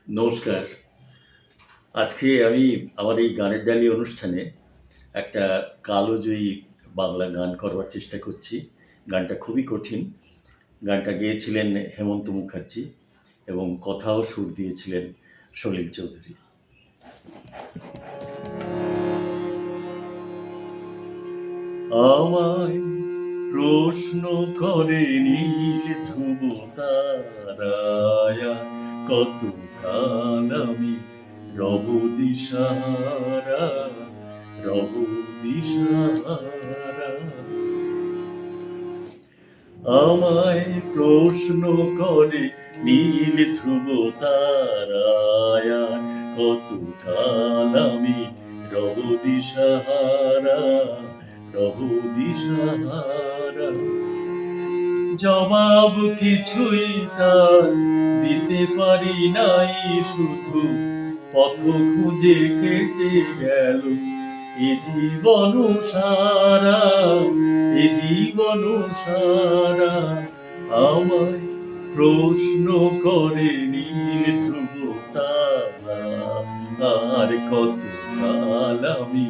নমস্কার। আজকে আমি আমার এই গানের ডালি অনুষ্ঠানে একটা কালজয়ী বাংলা গান করবার চেষ্টা করছি। গানটা খুবই কঠিন। গানটা গেয়েছিলেন হেমন্ত মুখার্জী এবং কথা ও সুর দিয়েছিলেন সলিল চৌধুরী। আমায় প্রশ্ন করে নীল ধ্রুব তারায়া, কতকাল আমি রব দিশাহারা, রব দিশাহারা। আমায় প্রশ্ন করে নীল ধ্রুব তারায়া, কতকাল আমি রব দিশাহারা, রব দিশাহারা। জবাব কিছুই তার দিতে পারি নাই, শুধু পথ খুঁজে কেটে গেল এ জীবন সারা, এ জীবন সারা। আমায় প্রশ্ন করে নীল ধ্রুব তারা, আর কতকাল আমি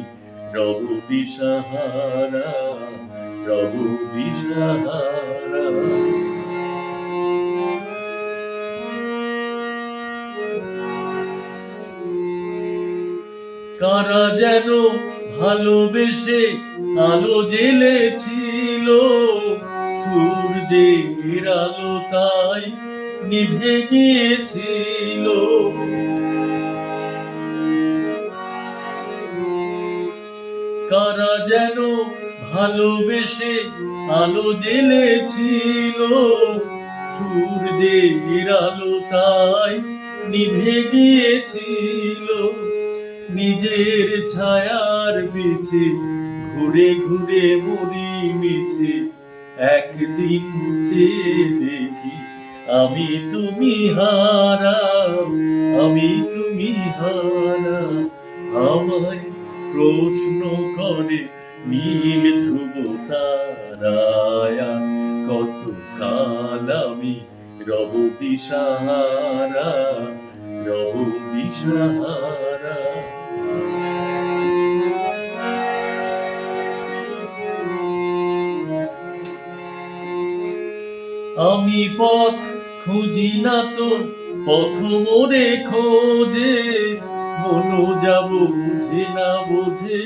রব দিশাহারা, রব দিশাহারা। কারা যেন ভালোবেসে আলো জ্বেলেছিল, সূর্যের আলো তাই নিভে গিয়েছিল। কারা যেন ভালোবেসে আলো জ্বেলেছিল, সূর্যের আলো তাই নিভে গিয়েছিল। নিজের ছায়ার পিছে ঘুরে ঘুরে মরি মিছে, একদিন চেয়ে দেখি আমি তুমি হারা, আমি তুমি হারা। আমায় প্রশ্ন করে নীল ধ্রুব তারায়া, কতকাল আমি রব দিশাহারা, রব দিশাহারা। আমি পথ খুঁজি না তো পথ মোরে খোঁজে, মনো যাব বুঝে না বোঝে,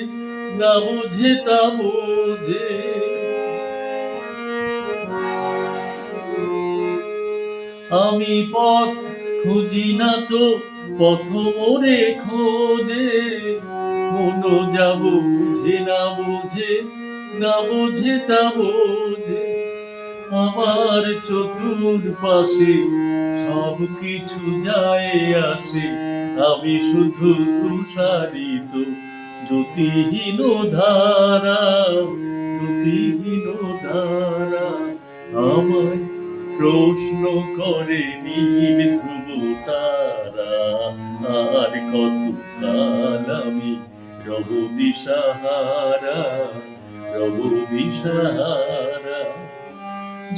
না বুঝে তা বোঝে। আমি পথ খুঁজি না তো পথ মোরে খোঁজে, মনো যাব বুঝে না বোঝে, না বুঝে তা বোঝে। আমার চতুর্পাশে সব কিছু যায় আসে, আমি শুধু তুষারিত দ্যুতিহীন ধারা, দ্যুতিহীন ধারা। আমায় প্রশ্ন করে নীল ধ্রুব তারা, আর কতকাল আমি রব দিশাহারা, রব দিশাহারা।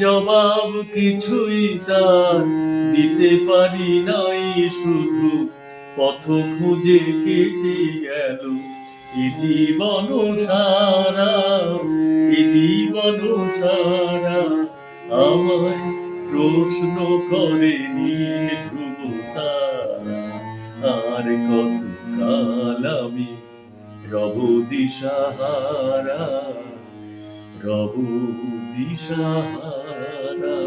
জবাব কিছুই তার দিতে পারি নাই, শুধু পথ খুঁজে কেটে গেল এ জীবন সারা, এ জীবন সারা। আমায় প্রশ্ন করে নীল ধ্রুব তারা, আর কতকাল আমি রব দিশাহারা, রব দিশাহারা।